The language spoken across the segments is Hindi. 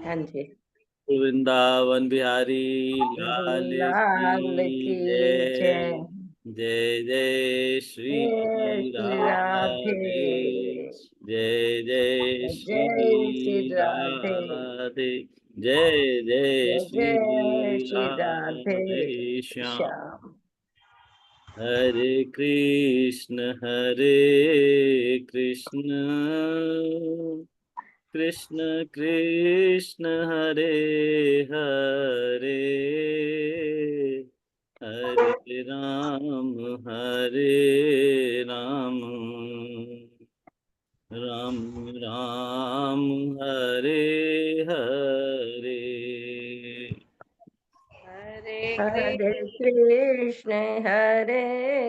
हाँ जी। वृंदावन बिहारी लाल लाल की की जय। जय। जय जय श्री जय श्री राधे। राधे। जय जय जय श्री श्री राधे। राधे। जय जय जय जय श्री श्री राधे राधे श्याम। श्याम। हरे कृष्ण कृष्ण कृष्ण हरे हरे, हरे राम राम राम हरे हरे। हरे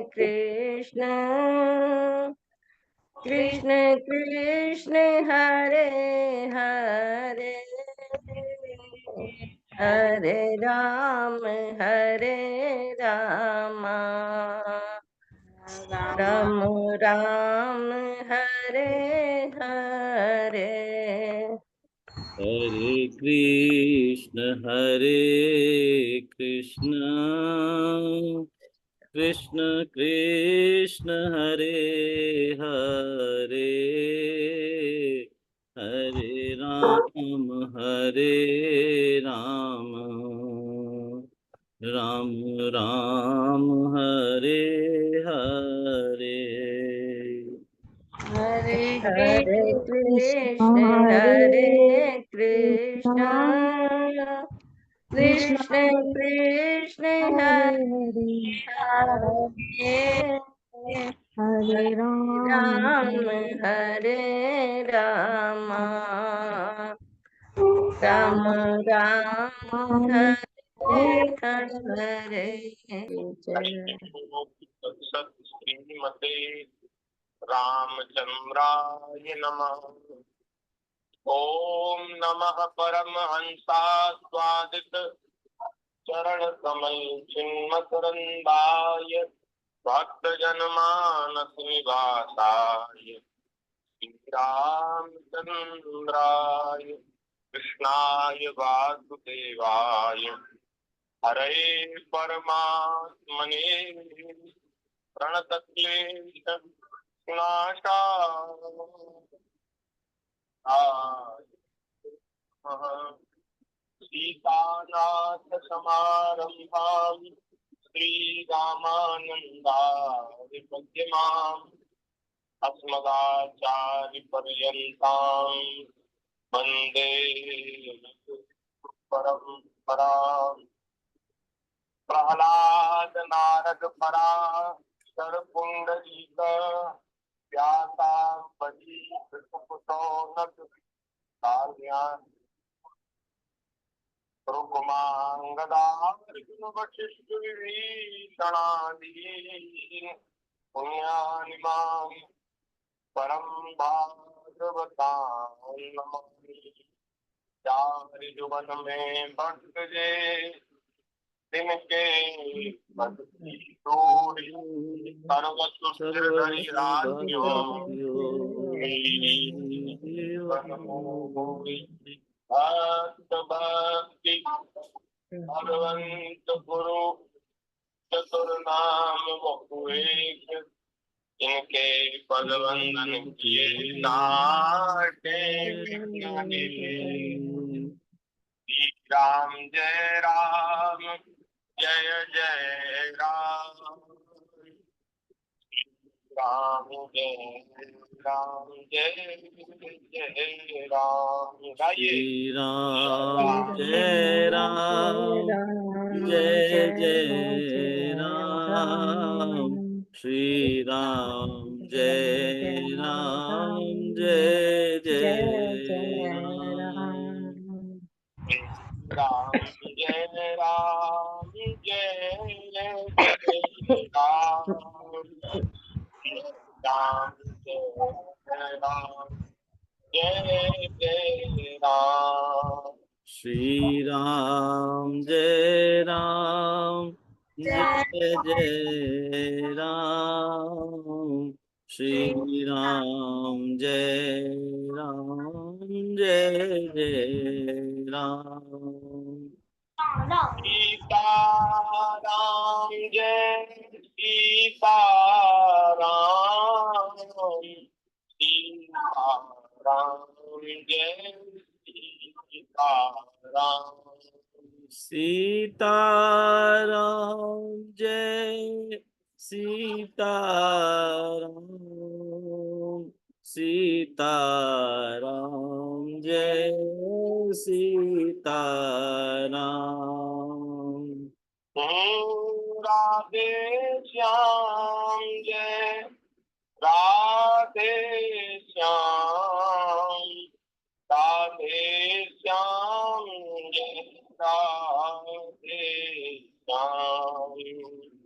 कृष्ण कृष्ण कृष्ण हरे हरे, हरे राम राम राम हरे हरे। हरे कृष्ण कृष्ण कृष्ण हरे हरे, हरे राम राम राम हरे हरे। हरे कृष्ण कृष्ण कृष्ण हरे हरे हरे राम राम राम हरे हरे। जय। श्रीमते रामचंद्राय नमः। ओम नमः परमहंसास्वादित चरण कमल चिन्मकरंदाय भक्त जनमानस निवासाय रामचंद्राय कृष्णाय वासुदेवाय हरे परमात्मने प्रणतक्लेश सीतानाथ समारंभां श्रीरामानन्दादि मध्यमाम् अस्मदाचार्यपर्यन्तां वन्दे परम्पराम्। प्रहलाद नारद पराशर पुंडरीक व्यासा बली कृतकुतोनक काव्या रुक्मांगदा वशिष्ठ विभीषणादीन पुण्यानि मां परम भागवतां नमामि। चारि जुगत में भक्त जे तिनके पद की डोरी सर्वत्र सिरधरि राज्यों भक्त भक्ति भगवंत गुरु चतुर्नाम बहुएक इनके पद वंदन किए नाटे श्री राम जय राम जय जय राम राम जय राम जय जय राम। श्री राम जय राम जय जय राम। श्री राम जय राम जय जय राम। राम जय राम जय जय राम। राम जय राम जय जय राम। श्री राम जय राम जय जय राम। श्री राम जय राम जय जय राम। सीताराम जय सीताराम, सीताराम जय सीताराम, सीताराम जय सीताराम, सीताराम जय सीताराम। राधे श्याम जय राधे श्याम, राधे श्याम जय राधे श्याम,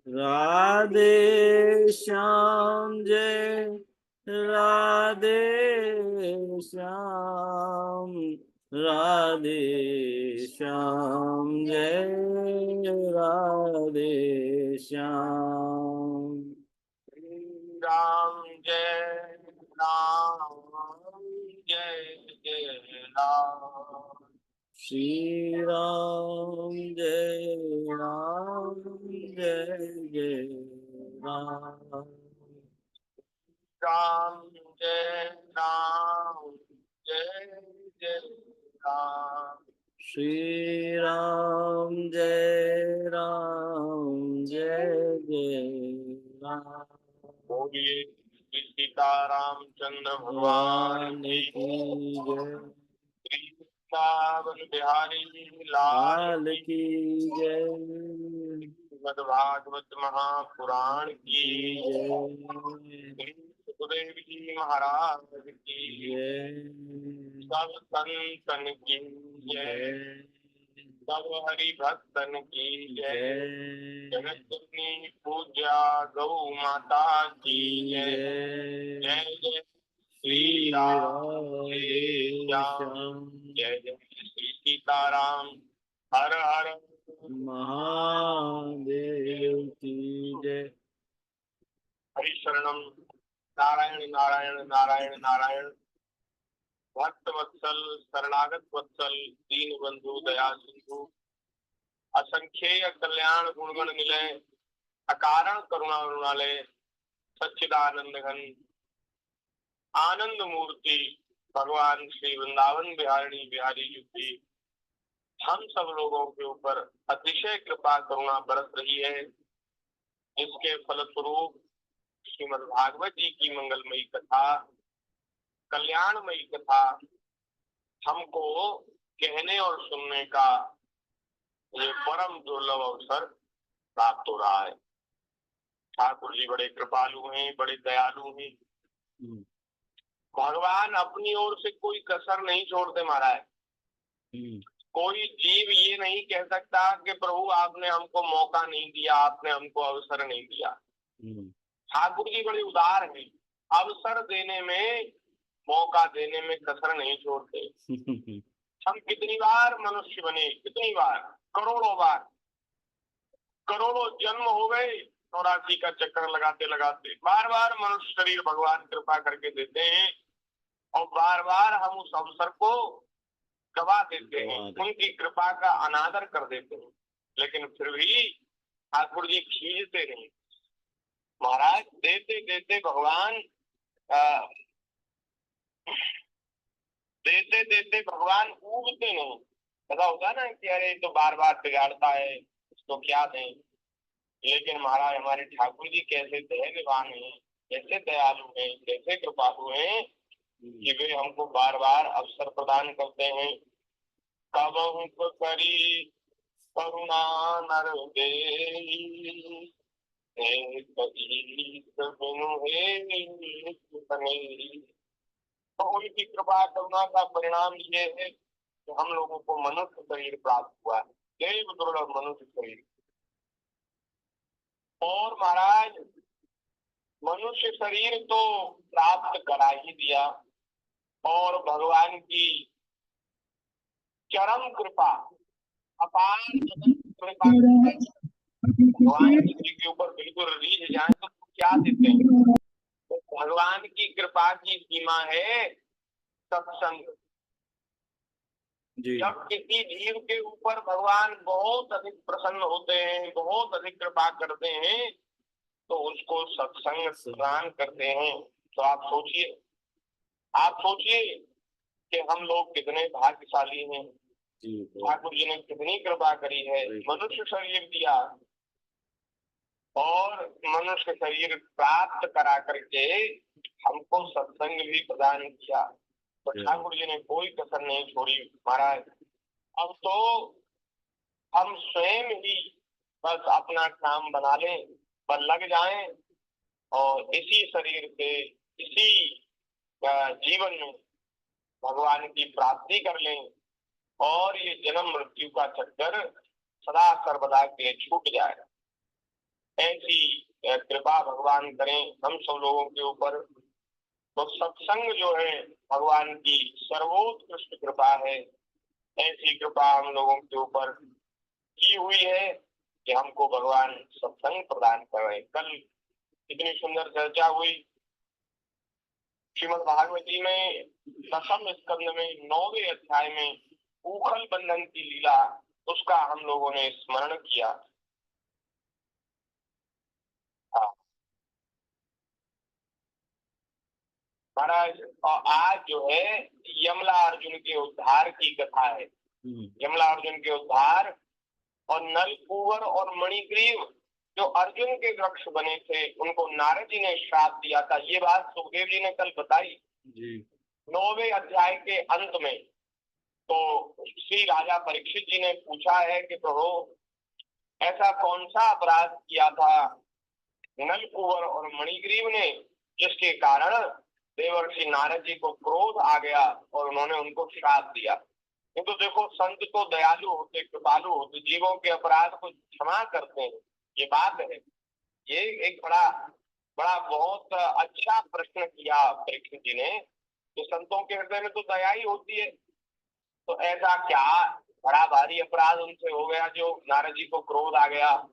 राधे श्याम जय राधे श्याम, राधे श्याम जय राधे श्याम। राम जय राम, जय जय राम, श्री राम जय राम, जय जय राम। राम जय राम, जय जय राम, श्री राम जय राम, जय जय राम। बोलिए श्री सीतारामचंद्र भगवान की जय। वृंदावन बिहारी लाल की जय। श्रीमद्भागवत महापुराण की जय। श्री सुखदेव जी महाराज की जय। सब संतन की जय, सब हरि भक्तन की जय, जगत जननी पूज्या गौ माता की जय, जय जय श्री राम जय जय श्री सीताराम, हर हर महादेव की जय। हरिशरणम नारायण नारायण नारायण नारायण, भक्त वत्सल शरणागत वत्सल दीन बंधु दया सिंधु, असंख्येय कल्याण गुणगण निलय, अकारण करुणा रुणालय, सच्चिदानंद घन आनंद मूर्ति भगवान श्री वृंदावन बिहारी बिहारी जी की हम सब लोगों के ऊपर अतिशय कृपा करुणा बरस रही है, जिसके फलस्वरूप श्रीमद् भागवत जी की मंगलमयी कथा, कल्याणमयी कथा हमको कहने और सुनने का ये परम दुर्लभ अवसर प्राप्त हो रहा है। ठाकुर जी बड़े कृपालु हैं, बड़े दयालु हैं। भगवान अपनी ओर से कोई कसर नहीं छोड़ते महाराज। कोई जीव ये नहीं कह सकता कि प्रभु आपने हमको मौका नहीं दिया, आपने हमको अवसर नहीं दिया। ठाकुर जी बड़े उदार हैं, अवसर देने में, मौका देने में कसर नहीं छोड़ते। हम कितनी बार मनुष्य बने, कितनी बार, करोड़ों जन्म हो गए 84 का चक्कर लगाते लगाते, बार बार मनुष्य शरीर भगवान कृपा करके देते हैं और बार बार हम उस अवसर को गवा देते हैं, उनकी कृपा का अनादर कर देते हैं। लेकिन फिर भी ठाकुर जी खींचते नहीं महाराज, देते देते भगवान देते देते भगवान उगते नहीं। पता होता ना कि अरे तो बार बार बिगाड़ता है, इसको क्या दें। लेकिन महाराज हमारे ठाकुर जी कैसे दयावान हैं, कैसे दयालु हैं, कैसे कृपालु हैं कि वे हमको बार बार अवसर प्रदान करते हैं। कबहु करी करुणा नर देई, तो उनकी कृपा करुणा का परिणाम ये है कि हम लोगों को मनुष्य शरीर प्राप्त हुआ है, देव दुर्लभ मनुष्य शरीर। और महाराज मनुष्य शरीर तो प्राप्त करा ही दिया, और भगवान की चरम कृपा, अपार कृपा, भगवान जी के ऊपर बिल्कुल रीझ जाए तो क्या देते हैं। तो भगवान की कृपा की सीमा है सत्संग। जी जब किसी जीव के ऊपर भगवान बहुत अधिक प्रसन्न होते हैं, बहुत अधिक कृपा करते हैं, तो उसको सत्संग प्रदान करते हैं। तो आप सोचिए कि हम लोग कितने भाग्यशाली हैं। जी ठाकुर जी ने कितनी कृपा करी है, मनुष्य शरीर दिया और मनुष्य शरीर प्राप्त करा करके हमको सत्संग भी प्रदान किया। तो ठाकुर जी ने कोई कसर नहीं छोड़ी महाराज। अब तो हम स्वयं ही बस अपना काम बना लें, पर लग जाएं और इसी शरीर से, इसी जीवन में भगवान की प्राप्ति कर लें और ये जन्म मृत्यु का चक्कर सदा सर्वदा के लिए छूट जाए। ऐसी कृपा भगवान करें हम सब लोगों के ऊपर। तो सत्संग जो है भगवान की सर्वोत्कृष्ट कृपा है। ऐसी कृपा हम लोगों के ऊपर की हुई है कि हमको भगवान सत्संग प्रदान कर रहे हैं। कल इतनी सुंदर चर्चा हुई श्रीमद् भागवती में 10वें स्कंद में 9वें अध्याय में उखल बंधन की लीला, उसका हम लोगों ने स्मरण किया। महाराज और आज जो है यमला अर्जुन के उद्धार की कथा है। यमला अर्जुन के उद्धार और नलकूवर और मणिग्रीव जो अर्जुन के वृक्ष बने थे, उनको नारद जी ने श्राप दिया था। ये बात सुखदेव जी ने कल बताई 9वें अध्याय के अंत में। तो श्री राजा परीक्षित जी ने पूछा है कि प्रभु ऐसा कौन सा अपराध किया था नलकूवर और मणिग्रीव ने जिसके कारण देवर्षि नारद जी को क्रोध आ गया और उन्होंने उनको श्राप दिया। किंतु देखो संत तो दयालु होते, कृपालु होते, जीवों के अपराध को क्षमा करते हैं। ये बात है। ये एक बड़ा बहुत अच्छा प्रश्न किया परीक्षित जी ने कि संतों के हृदय में तो दया ही होती है, तो ऐसा क्या बड़ा भारी अपराध उनसे हो गया जो नारद जी को क्रोध आ गया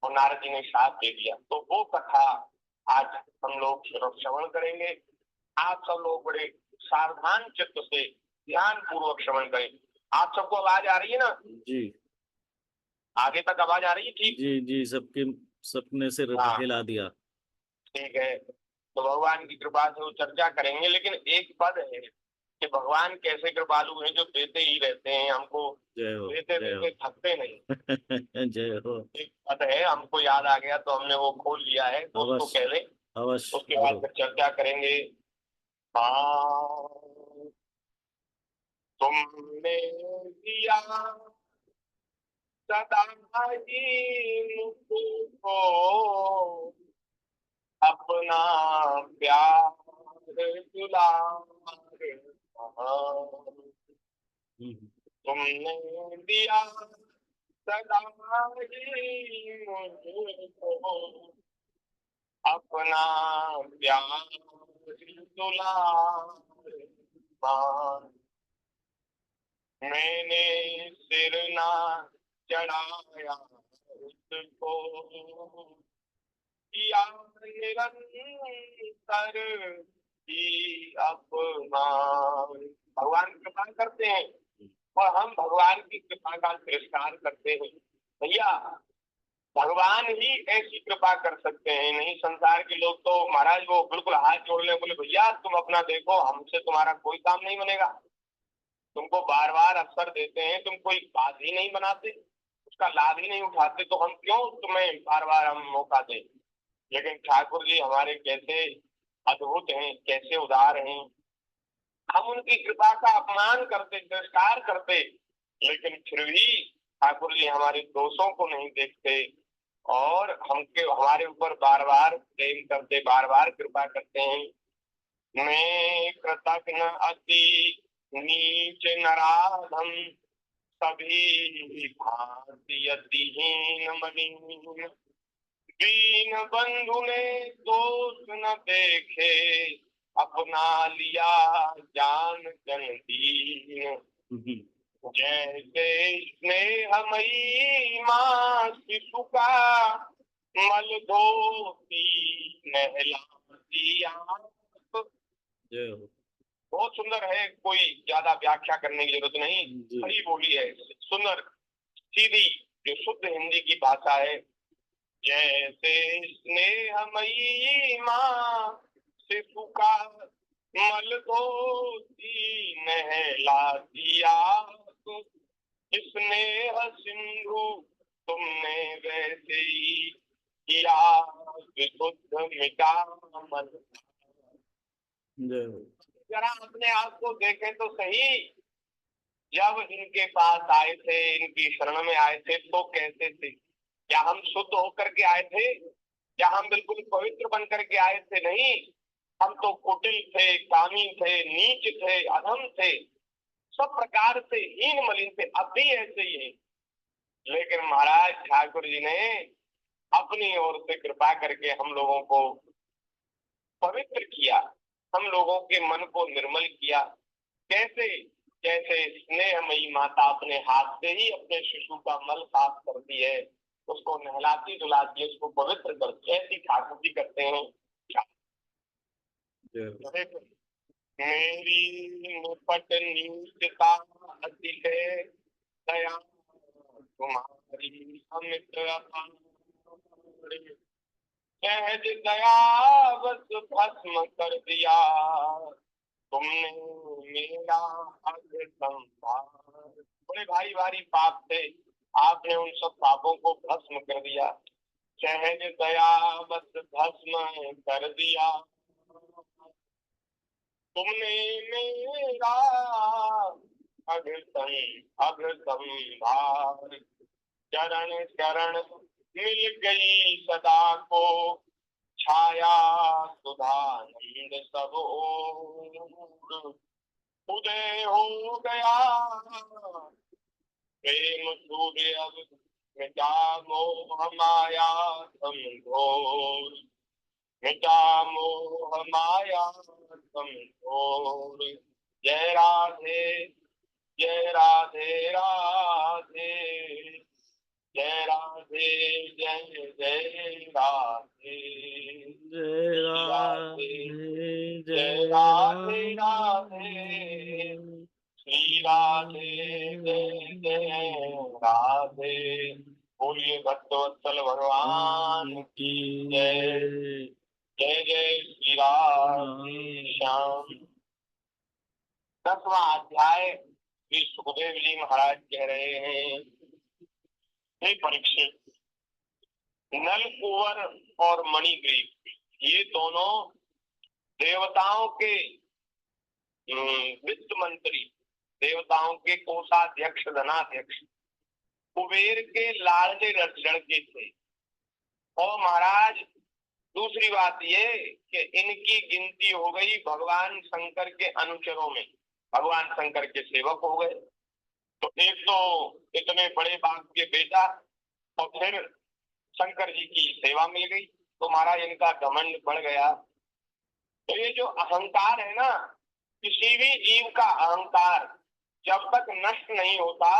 और नारद जी ने श्राप दे दिया। तो वो कथा आज हम लोग श्रवण करेंगे। आप सब लोग बड़े सावधान चित्त से ध्यान पूर्वक श्रवण करें। आप सबको आवाज आ रही है ना? जी आगे तक आवाज आ रही है? ठीक जी जी, सबके सपने से हिला दिया। ठीक है, तो भगवान की कृपा से वो चर्चा करेंगे। लेकिन एक पद है कि भगवान कैसे कृपालु हैं जो देते ही रहते हैं हमको, देते देते थकते नहीं। जय हो। एक पद है हमको याद आ गया तो हमने वो खोल लिया है, उसको कह लें, उसके बाद फिर चर्चा करेंगे। तुमने दिया सदा जी मुझको अपना प्यार दुलार, तुमने दिया सदा जी मुझको अपना प्यार दुलार, मैंने सिर ना चढ़ाया उसको, किया निरंतर ही अपमान। भगवान कृपा करते हैं और हम भगवान की कृपा का तिरस्कार करते हैं। भैया भगवान ही ऐसी कृपा कर सकते हैं, नहीं संसार के लोग तो महाराज वो बिल्कुल हाथ जोड़ ले, बोले भैया तुम अपना देखो, हमसे तुम्हारा कोई काम नहीं बनेगा। तुमको बार बार अवसर देते हैं, तुम कोई बात ही नहीं बनाते, उसका लाभ ही नहीं उठाते, तो हम क्यों तुम्हें बार बार हम मौका दें। लेकिन ठाकुर जी हमारे कैसे अद्भुत हैं, कैसे उदार हैं। हम उनकी कृपा का अपमान करते, तिरस्कार करते, लेकिन फिर भी ठाकुर जी हमारे दोषों को नहीं देखते और हमारे ऊपर बार बार प्रेम करते, बार बार कृपा करते हैं। मैं कृतज्ञ अति नीच नराधम, सभी भांति अतिहीन मलिन, दीन बंधु ने दोष न देखे, अपना लिया जान जन दीन। जैसे स्नेहमयी माँ शिशु का मल धोती नहलाती आप, बहुत सुंदर है, कोई ज्यादा व्याख्या करने की जरूरत नहीं, जी। सही बोली है, सुंदर सीधी जो शुद्ध हिंदी की भाषा है। जैसे स्नेहमयी माँ शिशु का मल धोती नहलाती आपको, स्नेह सिंधु तुमने वैसे ही किया विशुद्ध मिटा मन। जय। जरा अपने आप को देखें तो सही, जब इनके पास आए थे, इनकी शरण में आए थे तो कैसे थे? क्या हम शुद्ध होकर के आए थे? क्या हम बिल्कुल पवित्र बन करके आए थे? नहीं, हम तो कुटिल थे, कामी थे, नीच थे, अधम थे, सब प्रकार से हीन मलिन थे, अब भी ऐसे ही है। लेकिन महाराज ठाकुर जी ने अपनी ओर से कृपा करके हम लोगों को पवित्र किया, हम लोगों के मन को निर्मल किया। कैसे? जैसे स्नेहमयी माता अपने हाथ से ही अपने शिशु का मल साफ करती है, उसको नहलाती धुलाती, उसको पवित्र करती है, ऐसी ठाकुर जी करते हैं। मेरी निपट नीचता अति है, दया तुम्हारी अमित अपार, सहज दया बस भस्म कर दिया तुमने मेरा अग्र संभार। बड़े भारी भारी पाप थे, आपने उन सब पापों को भस्म कर दिया। सहज दया बस भस्म कर दिया तुमने मेरा अग्र संभार। चरण चरण मिल गई सदा को छाया सुधानंद सब ओर। उदय हो गया प्रेम सूर्य अब मिटा मोह माया समघोर, मिटा मोह माया समघोर। जय राधे जय राधे राधे, जय राधे जय जय राधे, जय राधे जय जय राधे राधे, राधे, श्री राधे जय जय राधे। बोलिए भक्तवत्सल भगवान की जय। जय जय श्री राधे श्याम। 10वां अध्याय श्री सुखदेव जी महाराज कह रहे हैं, हे परीक्षित, नल कुंवर और मणिग्रीव ये दोनों देवताओं के वित्त मंत्री, देवताओं के कोषाध्यक्ष धनाध्यक्ष कुबेर के लाडले लड़के थे। और महाराज दूसरी बात ये कि इनकी गिनती हो गई भगवान शंकर के अनुचरों में, भगवान शंकर के सेवक हो गए। तो एक तो इतने बड़े बाप के बेटा और फिर शंकर जी की सेवा मिल गई, तो महाराज इनका घमंड बढ़ गया। तो ये जो अहंकार है ना, किसी भी जीव का अहंकार जब तक नष्ट नहीं होता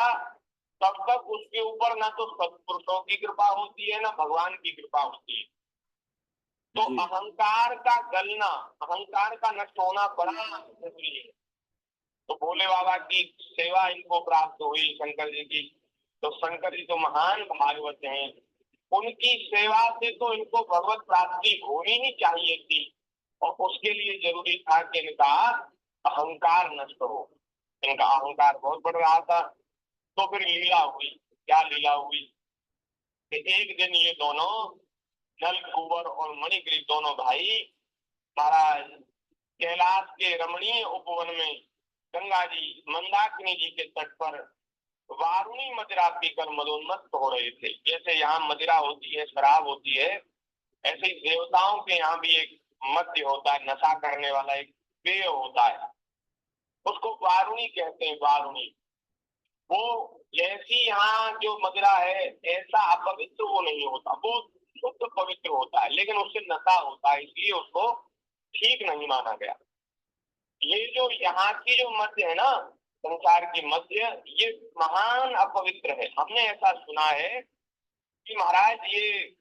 तब तक उसके ऊपर ना तो सत्पुरुषों की कृपा होती है ना भगवान की कृपा होती है। तो अहंकार का गलना, अहंकार का नष्ट होना बड़ा जरूरी है। तो भोले बाबा की सेवा इनको प्राप्त हुई शंकर जी की, तो शंकर जी तो महान भागवत हैं, उनकी सेवा से तो इनको भगवत प्राप्ति होनी ही चाहिए थी। और उसके लिए जरूरी था कि इनका अहंकार नष्ट हो। इनका अहंकार बहुत बढ़ रहा था। तो फिर लीला हुई। क्या लीला हुई कि एक दिन ये दोनों नल कुंवर और मणिग्रीव दोनों भाई महाराज कैलाश के रमणीय उपवन में गंगा जी मंदाकिनी जी के तट पर वारुणी मदिरा पीकर मदोन्मत्त हो रहे थे। जैसे यहाँ मदिरा होती है, शराब होती है, ऐसे ही देवताओं के यहाँ भी एक मद्य होता है, नशा करने वाला एक पेय होता है, उसको वारुणी कहते हैं। वारुणी वो जैसी यहाँ जो मदिरा है ऐसा अपवित्र वो नहीं होता, वो शुद्ध पवित्र होता है, लेकिन उससे नशा होता है, इसलिए उसको ठीक नहीं माना गया। ये जो यहाँ की जो मध्य है ना, संसार की मध्य, ये महान अपवित्र है। हमने ऐसा सुना है कि महाराज ये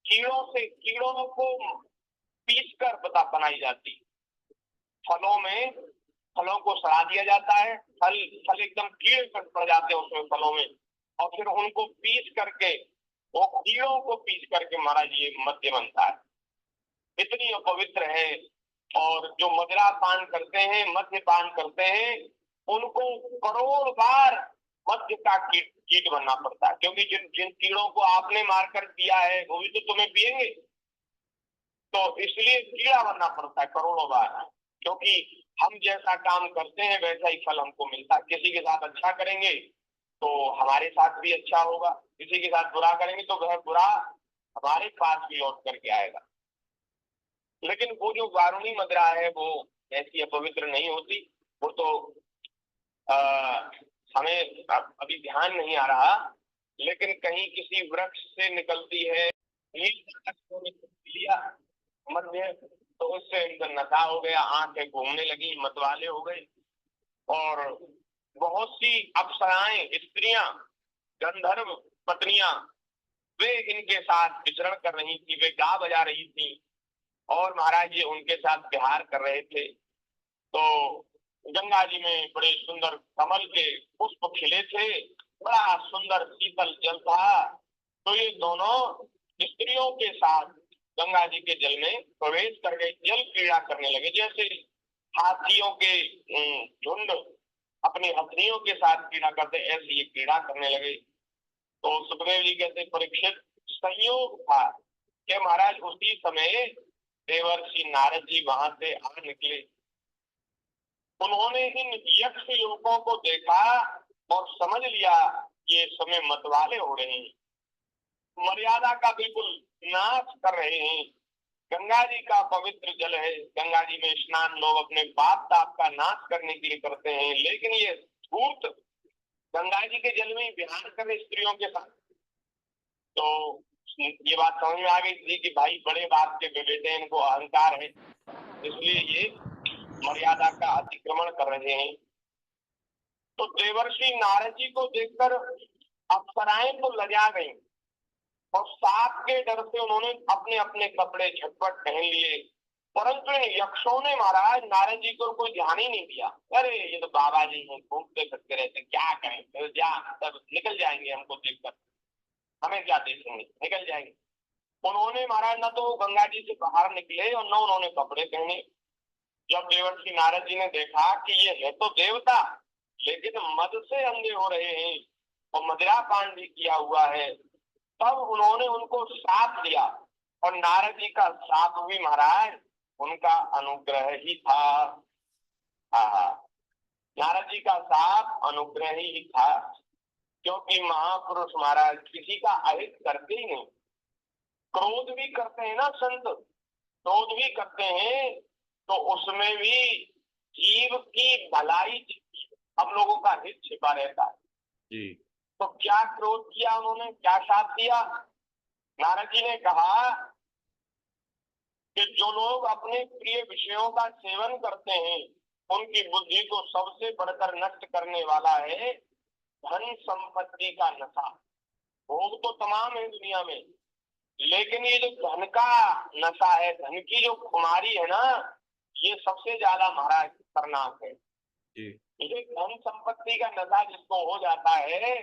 कीड़ों को पीस कर बनाई जाती, फलों को सड़ा दिया जाता है, फल एकदम कीड़े पड़ जाते हैं उसमें फलों में, और फिर उनको पीस करके, वो कीड़ों को पीस करके महाराज ये मद्य बनता है। इतनी अपवित्र है। और जो मदिरा पान करते हैं, मद्य पान करते हैं, उनको करोड़ बार मद्य का कीट बनना पड़ता है, क्योंकि जिन कीड़ों को आपने मारकर पिया है वो भी तो तुम्हें पिएंगे, तो इसलिए कीड़ा बनना पड़ता है करोड़ों बार। क्योंकि हम जैसा काम करते हैं वैसा ही फल हमको मिलता है। किसी के साथ अच्छा करेंगे तो हमारे साथ भी अच्छा होगा, किसी के साथ बुरा करेंगे तो वह बुरा हमारे पास भी लौट करके आएगा। लेकिन वो जो वारुणी मदिरा है वो ऐसी अपवित्र नहीं होती। वो तो हमें अभी ध्यान नहीं आ रहा, लेकिन कहीं किसी वृक्ष से निकलती है, लिया मध्य, तो उससे इनका नशा हो गया, आंखें घूमने लगी, मतवाले हो गए। और बहुत सी अप्सराएं, स्त्रियां, गंधर्व पत्नियां, वे इनके साथ विचरण कर रही थी, वे गा बजा रही थी और महाराज जी उनके साथ विहार कर रहे थे। तो गंगा जी में बड़े सुंदर कमल के पुष्प खिले थे, बड़ा सुंदर शीतल जल था। तो ये दोनों स्त्रियों के साथ गंगा जी के जल में प्रवेश कर गए, जल क्रीड़ा करने लगे। जैसे हाथियों के झुंड अपनी हथनियों के साथ क्रीड़ा करते, ऐसे ये क्रीड़ा करने लगे। तो सुखदेव जी कहते, परीक्षित संयोग था कि महाराज उसी समय देवर्षि नारद जी वहां से आ निकले। उन्होंने इन यक्ष युवकों को देखा और समझ लिया कि ये समय मतवाले हो रहे हैं, मर्यादा का बिल्कुल नाश कर रहे हैं। गंगा जी का पवित्र जल है, गंगा जी में स्नान लोग अपने पाप ताप का नाश करने के लिए करते हैं, लेकिन ये धूर्त गंगा जी के जल में विहार कर स्त्रियों के साथ। तो ये बात समझ में आ गई थी कि भाई बड़े बाप के बेटे, इनको अहंकार है, इसलिए ये मर्यादा का अतिक्रमण कर रहे हैं। तो देवर्षि नारद जी को देखकर अप्सराएं तो लजा गईं और साप के डर से उन्होंने अपने अपने कपड़े झटपट पहन लिए, परंतु इन यक्षों ने महाराज नारद जी को कोई ध्यान ही नहीं दिया। अरे ये तो बाबा जी हैं, घूमते फिरते रहते, क्या करें, तब निकल जाएंगे, हमको देखकर हमें क्या देखेंगे, निकल जाएंगे। उन्होंने महाराज न तो गंगा जी से बाहर निकले और न उन्होंने कपड़े पहने। जब देवर्षि नारद जी ने देखा कि ये है तो देवता, लेकिन मद से अंधे हो रहे हैं और मदिरा पान भी किया हुआ है, तब उन्होंने उनको शाप दिया। और नारद जी का शाप भी महाराज उनका अनुग्रह ही था। नारद जी का शाप अनुग्रह ही था, क्योंकि महापुरुष महाराज किसी का अहित करते ही नहीं। क्रोध भी करते हैं ना संत, क्रोध भी करते हैं, तो उसमें भी जीव की भलाई, हम लोगों का हित छिपा रहता है जी। तो क्या क्रोध किया उन्होंने, क्या शाप दिया? नारद जी ने कहा कि जो लोग अपने प्रिय विषयों का सेवन करते हैं, उनकी बुद्धि को सबसे बढ़कर नष्ट करने वाला है धन संपत्ति का नशा। भोग तो तमाम है दुनिया में, लेकिन ये जो धन का नशा है, धन की जो खुमारी है ना, ये सबसे ज्यादा महाराज खतरनाक है। ये धन संपत्ति का नशा जिसको हो जाता है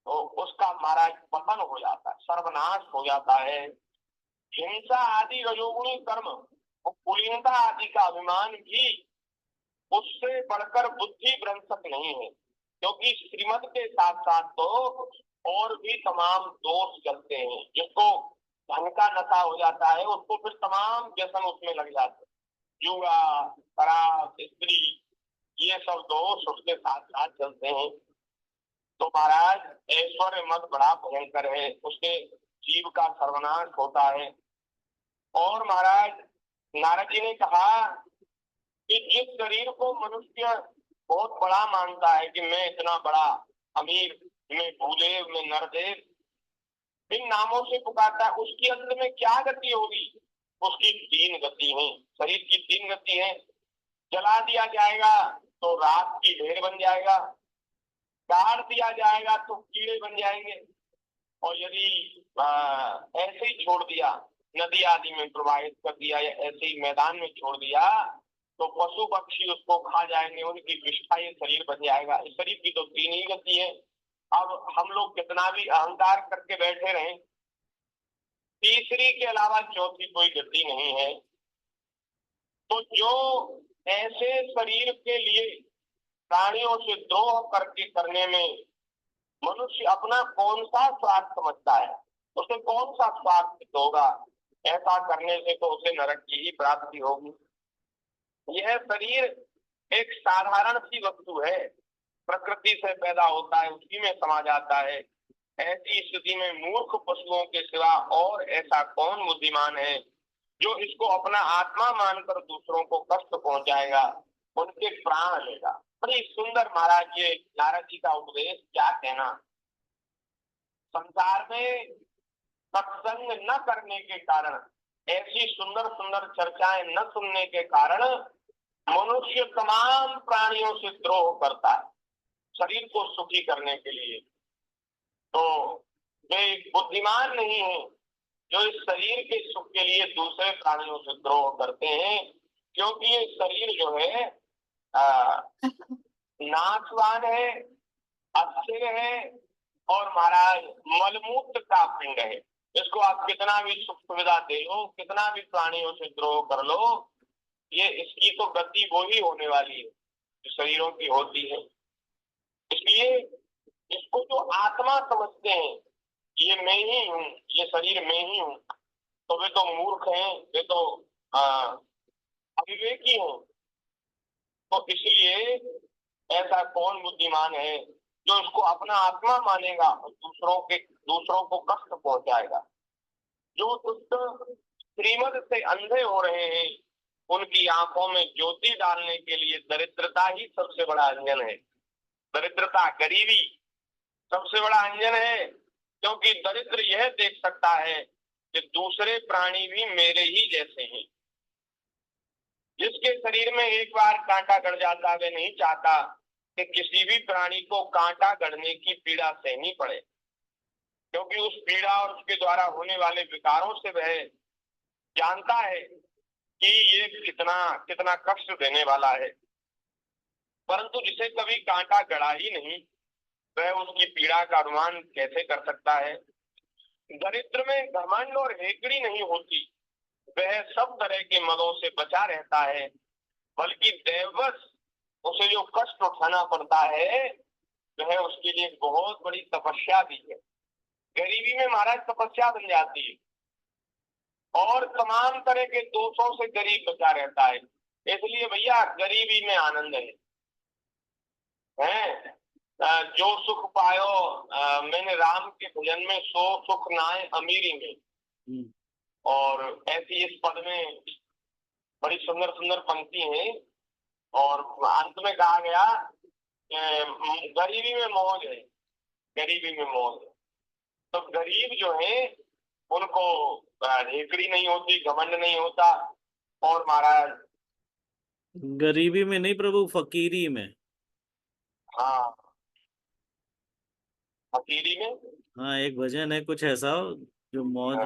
तो उसका महाराज पतन हो जाता है, सर्वनाश हो जाता है। हिंसा आदि रजोगुणी कर्म और कुलीनता आदि का अभिमान भी उससे बढ़कर बुद्धि भ्रंशक नहीं है, क्योंकि श्रीमत के साथ साथ तो और भी तमाम दोष चलते हैं। जिसको धन का नशा हो जाता है उसको फिर तमाम व्यसन उसमें लग जाते हैं, जुआ, शराब, स्त्री, ये सब दोष उसके साथ साथ चलते हैं। तो महाराज ऐश्वर्य मत बड़ा भयंकर है, उसके जीव का सर्वनाश होता है। और महाराज नारद जी ने कहा कि जिस शरीर को मनुष्य बहुत बड़ा मानता है कि मैं इतना बड़ा अमीर, मैं भूदेव, मैं नरदेव, इन नामों से पुकारता है, उसकी अंत में क्या गति होगी? उसकी 3 गति है, शरीर की 3 गति है। जला दिया जाएगा तो रात की ढेर बन जाएगा, गाड़ दिया जाएगा तो कीड़े बन जाएंगे, और यदि ऐसे ही छोड़ दिया, नदी आदि में प्रवाहित कर दिया या ऐसे ही मैदान में छोड़ दिया तो पशु पक्षी उसको खा जाएंगे, उनकी विष्ठा ये शरीर बन जाएगा। इस शरीर की तो तीन ही गति है। अब हम लोग कितना भी अहंकार करके बैठे रहें, तीसरी के अलावा चौथी कोई गति नहीं है। तो जो ऐसे शरीर के लिए प्राणियों से द्रोह करके करने में मनुष्य अपना कौन सा स्वार्थ समझता है, उसे कौन सा स्वार्थ होगा, ऐसा करने से तो उसे नरक की ही प्राप्ति होगी। यह शरीर एक साधारण सी वस्तु है, प्रकृति से पैदा होता है, उसी में समा जाता है। ऐसी स्थिति में मूर्ख पशुओं के सिवा और ऐसा कौन बुद्धिमान है जो इसको अपना आत्मा मानकर दूसरों को कष्ट पहुंचाएगा, उनके प्राण लेगा। बड़ी सुंदर महाराज ये नारद जी का उपदेश, क्या कहना। संसार में सत्संग न करने के कारण, ऐसी सुंदर सुंदर चर्चाएं न सुनने के कारण मनुष्य तमाम प्राणियों से द्रोह करता है शरीर को सुखी करने के लिए। तो वे बुद्धिमान नहीं है जो इस शरीर के सुख के लिए दूसरे प्राणियों से द्रोह करते हैं, क्योंकि ये शरीर जो है नाशवान है, अस्थिर है और महाराज मलमूत्र का पिंड है। इसको आप कितना भी सुख सुविधा दे लो, कितना भी प्राणियों से द्रोह कर लो, ये इसकी तो गति वो ही होने वाली है जो शरीरों की होती है। इसलिए इसको जो आत्मा समझते हैं, ये मैं ही हूँ, ये शरीर मैं ही हूँ, तो वे तो मूर्ख हैं, वे तो अविवेकी हैं। तो इसलिए ऐसा कौन बुद्धिमान है जो इसको अपना आत्मा मानेगा और दूसरों को कष्ट पहुंचाएगा। जो दुष्ट श्रीमत से अंधे हो रहे हैं, उनकी आंखों में ज्योति डालने के लिए दरिद्रता ही सबसे बड़ा अंजन है। दरिद्रता, गरीबी सबसे बड़ा अंजन है, क्योंकि दरिद्र यह देख सकता है कि दूसरे प्राणी भी मेरे ही जैसे हैं। जिसके शरीर में एक बार कांटा गड़ जाता, वे नहीं चाहता कि किसी भी प्राणी को कांटा गड़ने की पीड़ा सहनी पड़े, क्योंकि उस पीड़ा और उसके द्वारा होने वाले विकारों से वह जानता है कि ये कितना कितना कष्ट देने वाला है। परंतु जिसे कभी कांटा गड़ा ही नहीं, वह उसकी पीड़ा का अनुमान कैसे कर सकता है। दरिद्र में घमंड और हेकड़ी नहीं होती, वह सब तरह के मदों से बचा रहता है, बल्कि दैववश उसे जो कष्ट उठाना पड़ता है वह उसके लिए बहुत बड़ी तपस्या भी है। गरीबी में महाराज तपस्या बन जाती है और तमाम तरह के दोषों से गरीब बचा रहता है। इसलिए भैया गरीबी में आनंद है। जो सुख पायो मैंने राम के भजन में, सो सुख नाए अमीरी में। और ऐसी इस पद में बड़ी सुंदर सुंदर पंक्ति है और अंत में कहा गया गरीबी में मौज है, गरीबी में मौज है। तो गरीब जो है उनको हेकड़ी नहीं होती, घमंड नहीं होता। और महाराज गरीबी में नहीं प्रभु, फकीरी में। हाँ, फकीरी में। हाँ, एक भजन है कुछ ऐसा जो मौज।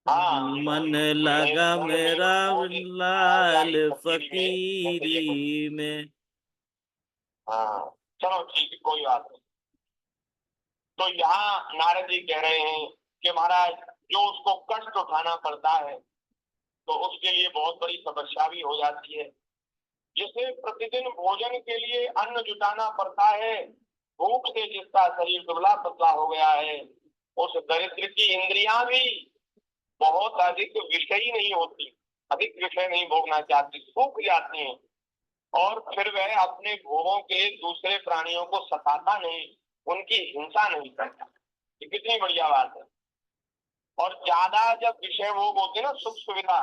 हाँ, मन लगा मेरा लाल फकीरी में। हाँ, चलो ठीक है, कोई बात नहीं। तो यहाँ नारद जी कह रहे हैं कि महाराज जो उसको कष्ट उठाना पड़ता है तो उसके लिए बहुत बड़ी समस्या भी हो जाती है। जिसे प्रतिदिन भोजन के लिए अन्न जुटाना पड़ता है, भूख से जिसका शरीर दुबला पतला हो गया है, उस दरिद्र की इंद्रियां भी बहुत अधिक विषयी नहीं होती, अधिक विषय नहीं भोगना चाहती, सूख जाती हैं और फिर वह अपने भोगों के दूसरे प्राणियों को सताता नहीं, उनकी हिंसा नहीं करता। ये कितनी बढ़िया बात है। और ज्यादा जब विषय भोग होते ना, सुख सुविधा,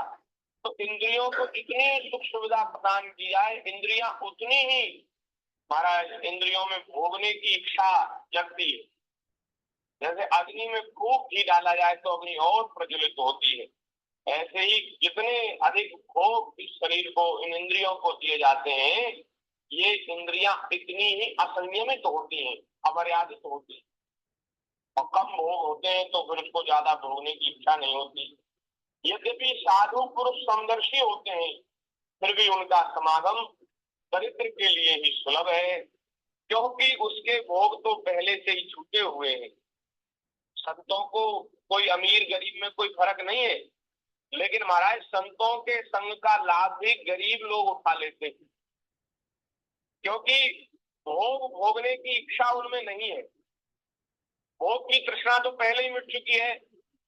तो इंद्रियों को इतनी सुख सुविधा प्रदान की जाए, इंद्रियां उतनी ही महाराज इंद्रियों में भोगने की इच्छा जगती है। जैसे अग्नि में खूब घी डाला जाए तो अग्नि और प्रज्वलित होती है, ऐसे ही जितने अधिक भोग इस शरीर को, इन इंद्रियों को दिए जाते हैं, ये इंद्रियां इतनी ही असंयमित होती हैं, अमर्यादित होती हैं। और कम भोग होते हैं तो फिर उसको ज्यादा भोगने की इच्छा नहीं होती। यद्यपि साधु पुरुष समदर्शी होते हैं, फिर भी उनका समागम दरिद्र के लिए ही सुलभ है, क्योंकि उसके भोग तो पहले से ही छूटे हुए हैं। संतों को कोई अमीर गरीब में कोई फर्क नहीं है, लेकिन महाराज संतों के संग का लाभ भी गरीब लोग उठा लेते हैं, क्योंकि भोग भोगने की इच्छा उनमें नहीं है। भोग की तृष्णा तो पहले ही मिट चुकी है।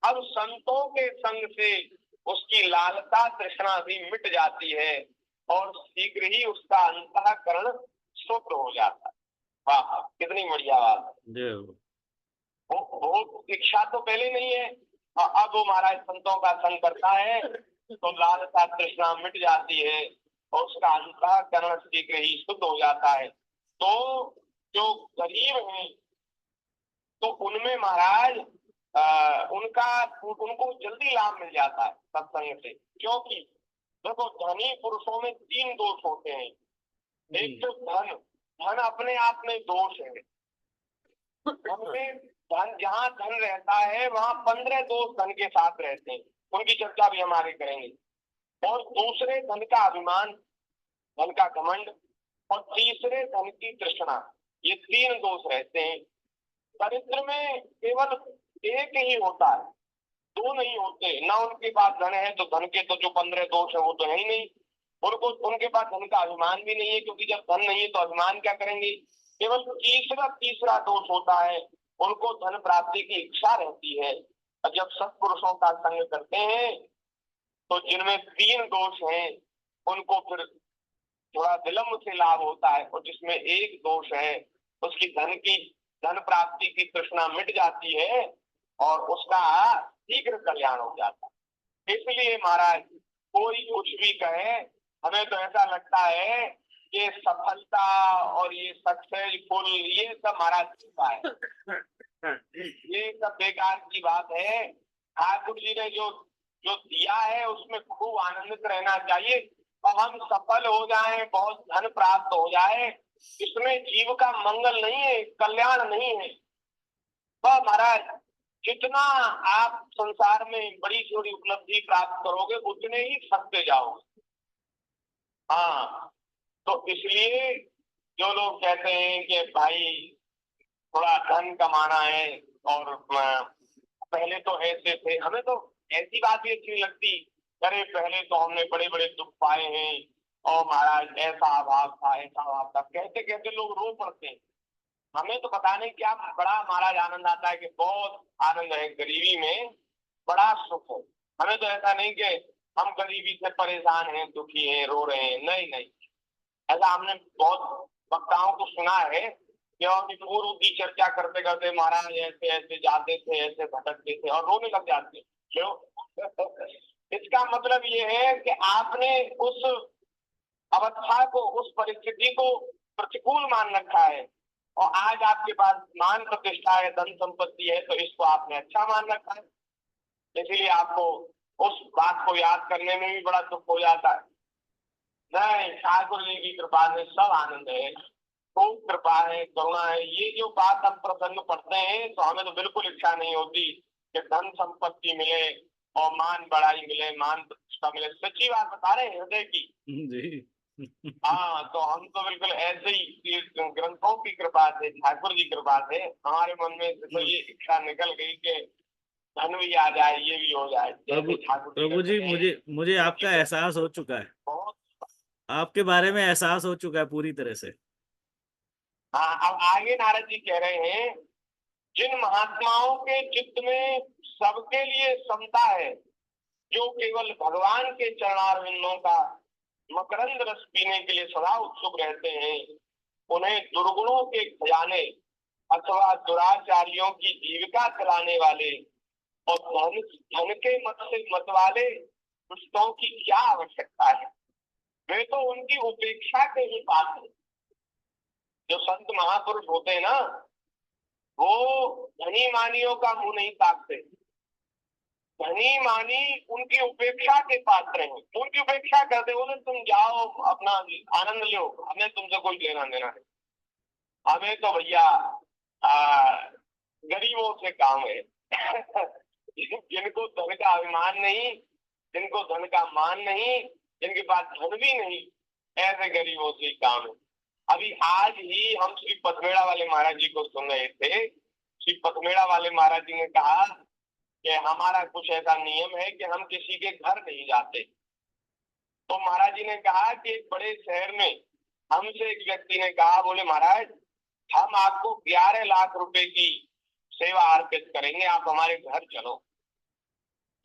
अब संतों के संग से उसकी लालसा तृष्णा भी मिट जाती है और शीघ्र ही उसका अंतःकरण शुद्ध हो जाता है। वाह, कितनी बढ़िया बात है। भोग इच्छा तो पहले नहीं है, और अब वो महाराज संतों का संग करता है तो लालसा तृष्णा मिट जाती है और उसका अंतःकरण शीघ्र ही शुद्ध हो जाता है। तो जो गरीब हैं तो उनमें महाराज उनको जल्दी लाभ मिल जाता है सत्संग से, क्योंकि देखो धनी पुरुषों में 3 दोष होते हैं। एक तो धन अपने आप में दोष है। धन जहाँ धन रहता है वहाँ 15 दोष धन के साथ रहते हैं, उनकी चर्चा भी हमारे करेंगे। और दूसरे धन का अभिमान, धन का घमंड, और तीसरे धन की तृष्णा, ये 3 दोष रहते हैं। दरिद्र में केवल एक ही होता है, 2 नहीं होते। ना उनके पास धन है तो धन के तो जो 15 दोष है वो तो है ही नहीं। उनके पास धन का अभिमान भी नहीं है, क्योंकि जब धन नहीं है तो अभिमान क्या करेंगे। केवल तीसरा दोष होता है, उनको धन प्राप्ति की इच्छा रहती है। और जब सत्पुरुषों का संग करते हैं तो जिनमें 3 दोष हैं उनको फिर थोड़ा विलंब से लाभ होता है, और जिसमें एक दोष है उसकी धन प्राप्ति की तृष्णा मिट जाती है और उसका शीघ्र कल्याण हो जाता है। इसलिए महाराज कोई कुछ भी कहे, हमें तो ऐसा लगता है कि सफलता और ये सक्सेसफुल ये सब महाराज चुका है, ये सब बेकार की बात है। ठाकुर जी ने जो दिया है उसमें खूब आनंदित रहना चाहिए, और हम सफल हो जाएं, बहुत धन प्राप्त हो जाए, इसमें जीव का मंगल नहीं है, कल्याण नहीं है। तो महाराज जितना आप संसार में बड़ी छोटी उपलब्धि प्राप्त करोगे उतने ही थकते जाओगे। हाँ, तो इसलिए जो लोग कहते हैं कि भाई थोड़ा धन कमाना है और पहले तो ऐसे थे, हमें तो ऐसी बात भी अच्छी लगती, अरे पहले तो हमने बड़े बड़े दुख पाए हैं और महाराज ऐसा अभाव था, कहते कहते लोग रो पड़ते हैं। हमें तो पता नहीं क्या बड़ा महाराज आनंद आता है कि बहुत आनंद है, गरीबी में बड़ा सुख है। हमें तो ऐसा नहीं कि हम गरीबी से परेशान हैं, दुखी हैं, रो रहे हैं, नहीं। ऐसा हमने बहुत वक्ताओं को सुना है कि पूर्व की चर्चा करते करते महाराज ऐसे ऐसे जाते थे, ऐसे भटकते थे और रोने लग जाते। क्यों? इसका मतलब ये है कि आपने उस अवस्था को, उस परिस्थिति को प्रतिकूल मान रखा है, और आज आपके पास मान प्रतिष्ठा है, धन संपत्ति है, तो इसको आपने अच्छा मान रखा है। इसलिए आपको उस बात को याद करने में भी बड़ा दुख हो जाता है। नहीं, ठाकुर जी की कृपा से सब आनंद है, खूब कृपा है, करुणा है। ये जो बात हम प्रसंग पढ़ते हैं तो हमें तो बिल्कुल इच्छा नहीं होती कि धन संपत्ति मिले और मान बढ़ाई मिले, मान प्रतिष्ठा मिले। सच्ची बात बता रहे हैं हृदय की जी। हाँ, तो हम तो बिल्कुल ऐसे ही ग्रंथों की कृपा से, ठाकुर जी कृपा से हमारे मन में तो ये इच्छा निकल गई कि धन भी आ जाए, ये भी हो जाए। प्रभु जी मुझे आपका एहसास हो चुका है, आपके बारे में एहसास हो चुका है पूरी तरह से। हाँ, अब आगे नारद जी कह रहे हैं, जिन महात्माओं के चित्त में सबके लिए समता है, जो केवल भगवान के चरणारविंदों का मकरंद रस पीने के लिए सदा उत्सुक रहते हैं, उन्हें दुर्गुणों के खजाने अथवा दुराचारियों की जीविका चलाने वाले और धन के मत से मत वाले दुष्टों की क्या आवश्यकता है। वे तो उनकी उपेक्षा के ही पात्र। जो संत महापुरुष होते हैं ना, वो धनी मानियों का मुंह नहीं ताकते। धनी मानी उनकी उपेक्षा के पात्र हैं, उनकी उपेक्षा करते, बोले तुम जाओ अपना आनंद लो, हमें तुमसे कोई लेना देना नहीं, हमें तो भैया गरीबों से काम है। जिनको धन का अभिमान नहीं, जिनको धन का मान नहीं, जिनके पास धन भी नहीं, ऐसे गरीबों से काम है। अभी आज ही हम श्री पथमेड़ा वाले महाराज जी को सुन रहे थे। श्री पथमेड़ा वाले महाराज जी ने कहा कि हमारा कुछ ऐसा नियम है कि हम किसी के घर नहीं जाते। तो महाराज जी ने कहा कि एक बड़े शहर में हमसे एक व्यक्ति ने कहा, बोले महाराज हम आपको 11 लाख रुपए की सेवा अर्पित करेंगे, आप हमारे घर चलो।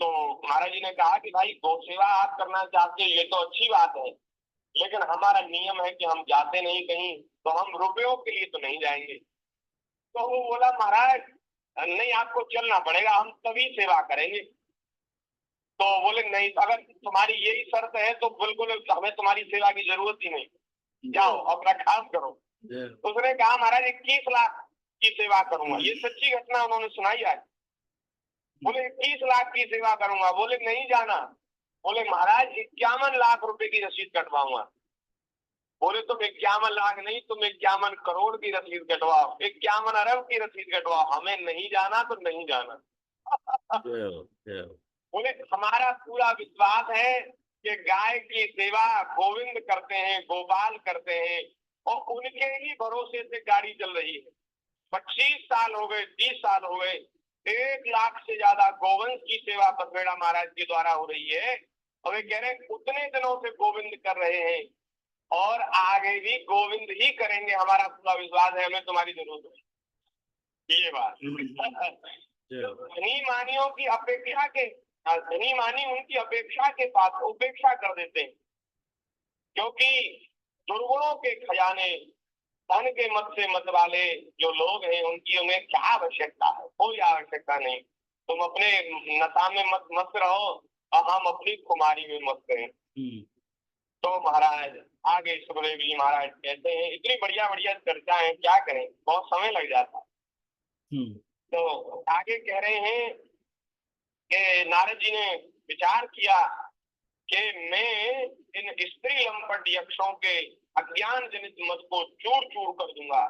तो महाराज जी ने कहा कि भाई गौ सेवा आप करना चाहते हो ये तो अच्छी बात है, लेकिन हमारा नियम है कि हम जाते नहीं कहीं, तो हम रुपयों के लिए तो नहीं जाएंगे। तो वो बोला महाराज नहीं, आपको चलना पड़ेगा, हम तभी सेवा करेंगे। तो बोले नहीं, अगर तुम्हारी यही शर्त है तो बिल्कुल हमें तुम्हारी सेवा की जरूरत ही नहीं, जाओ अपना काम करो। तो उसने कहा महाराज 21 लाख की सेवा करूंगा। ये सच्ची घटना उन्होंने सुनाई आज। बोले 21 लाख की सेवा करूंगा। बोले नहीं जाना। बोले महाराज 51 लाख रुपए की रसीद कटवाऊंगा। बोले तुम 51 लाख नहीं, तुम 51 करोड़ की रसीद कटवाओ, 51 अरब की रसीद कटवाओ, हमें नहीं जाना तो नहीं जाना। बोले हमारा पूरा विश्वास है कि गाय की सेवा गोविंद करते हैं, गोपाल करते हैं, और उनके ही भरोसे से गाड़ी चल रही है। 25 साल हो गए, 30 साल हो गए, 1 लाख से ज्यादा गोवंश की सेवा पथमेड़ा महाराज के द्वारा हो रही है। और वे कह रहे हैं उतने दिनों से गोविंद कर रहे हैं और आगे भी गोविंद ही करेंगे, हमारा पूरा विश्वास है, हमें तुम्हारी जरूरत है। ये बात धनी मानियों की अपेक्षा के, धनी मानी उनकी अपेक्षा के साथ उपेक्षा कर देते हैं, क्योंकि दुर्गुणों के खजाने, धन के मत से मत वाले जो लोग हैं उनकी उन्हें क्या आवश्यकता है, कोई आवश्यकता नहीं। तुम अपने नशा में मत रहो और हम अपनी कुमारी में मस्त रहें। तो महाराज आगे सुखदेव जी महाराज कहते हैं, इतनी बढ़िया बढ़िया चर्चा है, क्या करें, बहुत समय लग जाता। तो आगे कह रहे हैं कि नारद जी ने विचार किया कि मैं इन स्त्री लंपट यक्षों के अज्ञान जनित मत को चूर चूर कर दूंगा।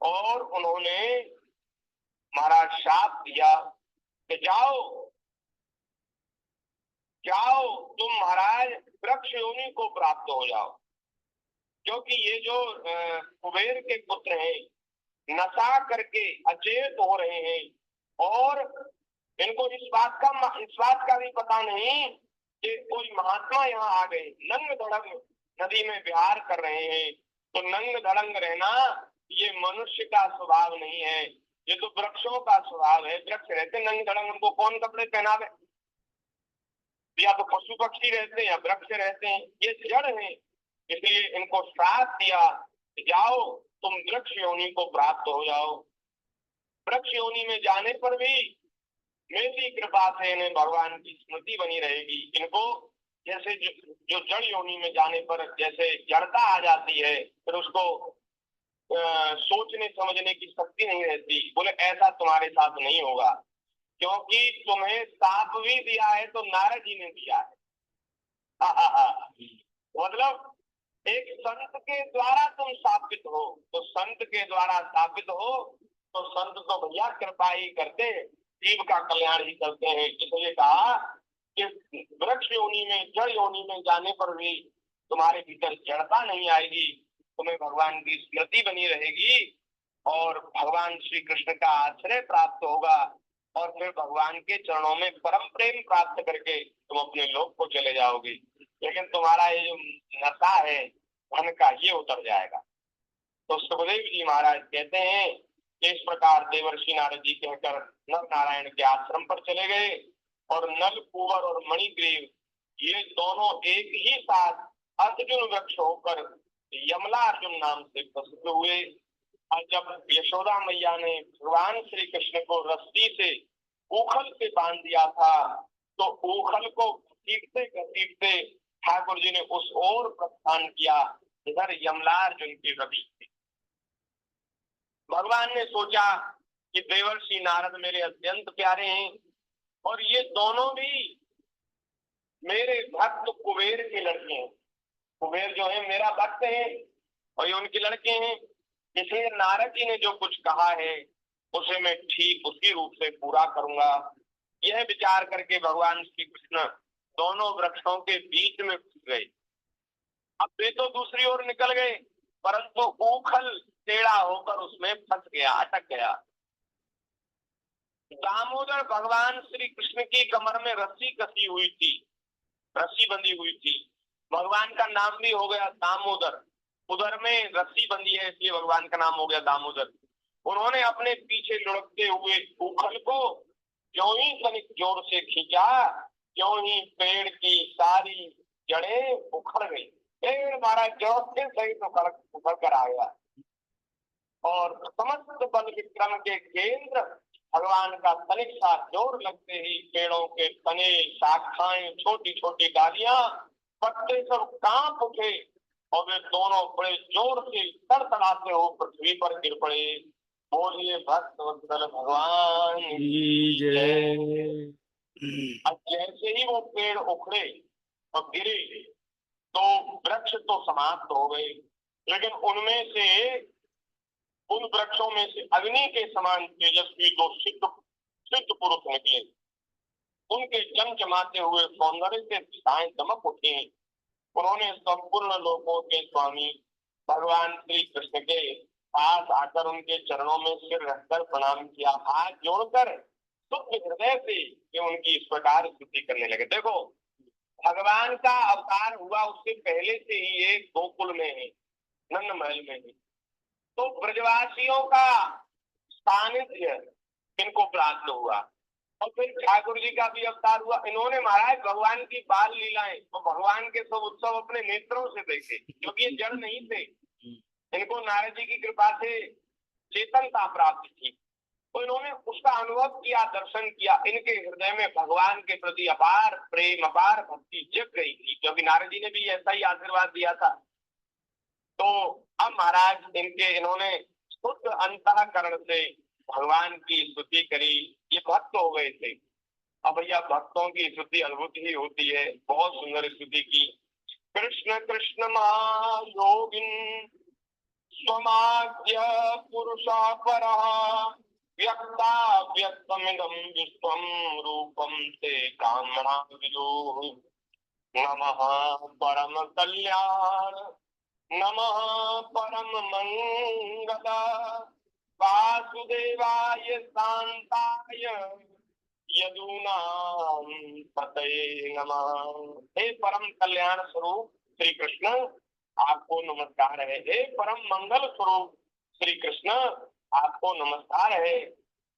और उन्होंने महाराज शाप दिया कि जाओ तुम महाराज वृक्ष योनि को प्राप्त हो जाओ, क्योंकि ये जो कुबेर के पुत्र हैं नशा करके अचेत हो रहे हैं, और इनको इस बात का भी पता नहीं कि कोई महात्मा यहाँ आ गए, नंग धड़ंग नदी में विहार कर रहे हैं। तो नंग धड़ंग रहना ये मनुष्य का स्वभाव नहीं है, ये तो वृक्षों का स्वभाव है। वृक्ष रहते नंग धड़ंग, उनको कौन कपड़े पहनावे? या तो पशु पक्षी रहते हैं या वृक्ष रहते हैं, ये जड़ है। इसलिए इनको श्राप दिया, जाओ तुम वृक्ष योनि को प्राप्त हो जाओ। वृक्ष योनि में जाने पर भी मेरी कृपा से इन्हें भगवान की स्मृति बनी रहेगी। इनको जैसे जो जड़ योनि में जाने पर जैसे जड़ता आ जाती है, फिर उसको सोचने समझने की शक्ति नहीं रहती। बोले ऐसा तुम्हारे साथ नहीं होगा, क्योंकि तुम्हें साप भी दिया है तो नारद जी ने दिया है। मतलब एक संत के द्वारा तुम स्थापित हो, तो संत के द्वारा स्थापित हो तो संत तो भैया कृपा ही करते, जीव का कल्याण ही करते हैं। इसलिए कहा कि वृक्ष योनि में, जड़ योनि में जाने पर भी तुम्हारे भीतर जड़ता नहीं आएगी, तुम्हें भगवान की स्मृति बनी रहेगी और भगवान श्री कृष्ण का आश्रय प्राप्त होगा, और फिर भगवान के चरणों में परम प्रेम प्राप्त करके तुम अपने लोक को चले जाओगे। लेकिन तुम्हारा ये जो नशा है धन का, ये उतर जाएगा। तो सुखदेव जी महाराज कहते हैं इस प्रकार देवर्षि नारद जी कहकर नर नारायण के आश्रम पर चले गए, और नल कुंवर और मणिग्रीव ये दोनों एक ही साथ अर्जुन वृक्ष होकर यमलार्जुन नाम से प्रसिद्ध हुए। और जब यशोदा मैया ने भगवान श्री कृष्ण को रस्सी से ऊखल से बांध दिया था, तो ऊखल को घसीटते घसीटते ठाकुर जी ने उस ओर प्रस्थान किया इधर यमलार्जुन की वृक्ष। भगवान ने सोचा कि देवर्षि नारद मेरे अत्यंत प्यारे हैं, और ये दोनों भी मेरे भक्त कुबेर के लड़के हैं। कुबेर जो है मेरा भक्त है और ये उनके लड़के हैं। इसलिए नारद जी ने जो कुछ कहा है उसे मैं ठीक उसी रूप से पूरा करूंगा। यह विचार करके भगवान श्री कृष्ण दोनों वृक्षों के बीच में फंस गए। अब वे तो दूसरी ओर निकल गए, परंतु ऊखल टेढ़ा होकर उसमें फंस गया, अटक गया। दामोदर भगवान श्री कृष्ण की कमर में रस्सी कसी हुई थी, रस्सी बंधी हुई थी। भगवान का नाम भी हो गया दामोदर, उधर में रस्सी बंधी है इसलिए भगवान का नाम हो गया दामोदर। उन्होंने अपने पीछे लुढ़कते हुए ऊखल को ज्यों ही तनिक जोर से खींचा, ज्यों ही पेड़ की सारी जड़ें उखड़ गई। पेड़ महाराज जोर से सहित उखड़ कर आ गया और समस्त बल विक्रम के केंद्र भगवान का तनिक सा जोर लगते ही पेड़ों के तने, शाखाएं, छोटी छोटी डालियां, पत्ते सब कांप उठे और वे दोनों बड़े जोर से तड़तड़ाते हो पृथ्वी पर गिर पड़े। बोलिए भक्त वत्सल भगवान की जय। अब जैसे ही वो पेड़ उखड़े और गिरे तो वृक्ष तो समाप्त हो गए, लेकिन उनमें से, उन वृक्षों में से अग्नि के समान तेजस्वी दो सिद्ध पुरुष निकले। उनके चमचमाते हुए सौंदर्य से दिशाएं दमक उठी। उन्होंने संपूर्ण लोकों के स्वामी भगवान श्री कृष्ण के पास आकर उनके चरणों में सिर रखकर प्रणाम किया, हाथ जोड़कर शुद्ध हृदय से ये उनकी इस प्रकार स्तुति करने लगे। देखो, भगवान का अवतार हुआ उससे पहले से ही ये गोकुल में है, नंद महल में है, तो ब्रजवासियों का सानिध्य इनको प्राप्त हुआ। और फिर ठाकुर जी का भी अवतार हुआ। इन्होंने महाराज भगवान की बाल लीलाएं और भगवान के सब उत्सव अपने नेत्रों से देखे, क्योंकि ये जड़ नहीं थे। इनको नारद जी की कृपा से चेतनता प्राप्त थी, तो इन्होंने उसका अनुभव किया, दर्शन किया। इनके हृदय में भगवान के प्रति अपार प्रेम, अपार भक्ति जग गई थी, क्योंकि नारद जी ने भी ऐसा ही आशीर्वाद दिया था। तो अब महाराज इन्होंने शुद्ध अंतःकरण से भगवान की स्तुति करी। ये भक्त हो गए थे। अब भैया भक्तों की स्तुति अद्भुत ही होती है, बहुत सुंदर स्तुति की। कृष्ण कृष्ण महायोगिन स्वमाज्य पुरुषा परः व्यक्ता व्यक्तमिदं विश्वं रूपं ते कामना विदुः। नमः परम कल्याण, नमः परम मंगल, वासुदेवाय शांताय यदूनां पतये नमः। हे परम कल्याण स्वरूप श्री कृष्ण, आपको नमस्कार है। हे परम मंगल स्वरूप श्री कृष्ण, आपको नमस्कार है।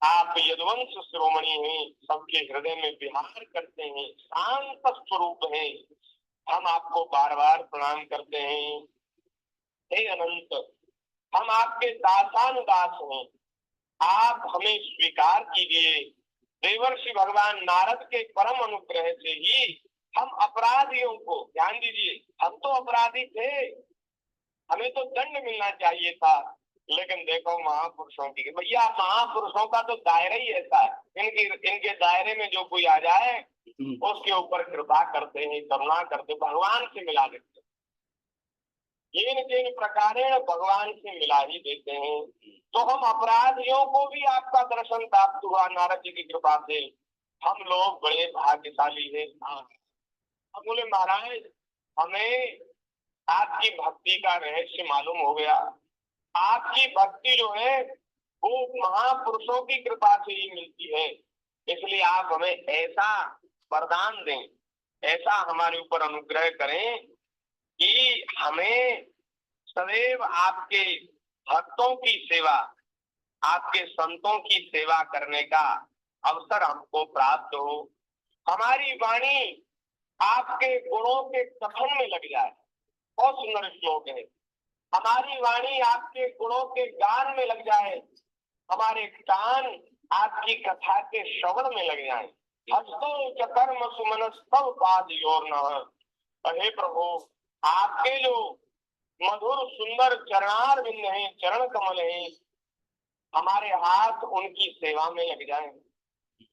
आप यदुवंश शिरोमणि हैं, सबके हृदय में विहार करते हैं, शांत स्वरूप हैं। हम आपको बार बार प्रणाम करते हैं। हे अनंत, हम आपके दासानुदास हैं, आप हमें स्वीकार कीजिए। देवर्षि भगवान नारद के परम अनुग्रह से ही हम अपराधियों को, ध्यान दीजिए, हम तो अपराधी थे, हमें तो दंड मिलना चाहिए था, लेकिन देखो महापुरुषों की, भैया महापुरुषों का तो दायरा ही ऐसा है। इनके दायरे में जो कोई आ जाए उसके ऊपर कृपा करते हैं, करुणा करते, भगवान से मिला देते हैं। इन प्रकारेण भगवान से मिला ही देते हैं। तो हम अपराधियों को भी आपका दर्शन प्राप्त हुआ नारद जी की कृपा से। हम लोग बड़े भाग्यशाली हैं। अब बोले महाराज, हमें आपकी भक्ति का रहस्य मालूम हो गया। आपकी भक्ति जो है वो महापुरुषों की कृपा से ही मिलती है, इसलिए आप हमें ऐसा वरदान दें, ऐसा हमारे ऊपर अनुग्रह करें कि हमें सदैव आपके भक्तों की सेवा, आपके संतों की सेवा करने का अवसर हमको प्राप्त हो। हमारी वाणी आपके गुणों के कथन में लग जाए। बहुत सुंदर श्लोक है। हमारी वाणी आपके गुणों के गान में लग जाए, हमारे कान आपकी कथा के श्रवण में लग जाए। हस्तो च कर्म सुमनस्तव पादयोर्नः। हे प्रभु, आपके जो मधुर सुंदर चरणार बिंद हैं, चरण कमल हैं, हमारे हाथ उनकी सेवा में लग जाएं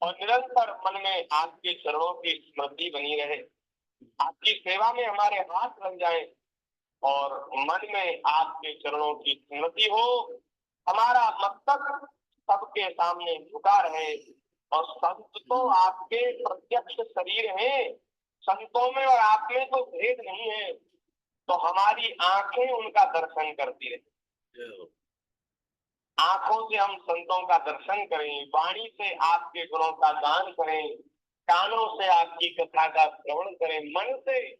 और निरंतर मन में आपके चरणों की स्मृति बनी रहे। आपकी सेवा में हमारे हाथ लग जाएं और मन में आपके चरणों की स्मृति हो। हमारा मस्तक सबके सामने झुका रहे और संत तो आपके प्रत्यक्ष शरीर हैं, संतों में और आप में तो भेद नहीं है, तो हमारी आंखें उनका दर्शन करती रहे। जय हो। आंखों से हम संतों का दर्शन करें, वाणी से आपके गुणों का गान करें, कानों से आपकी कथा का श्रवण करें, मन से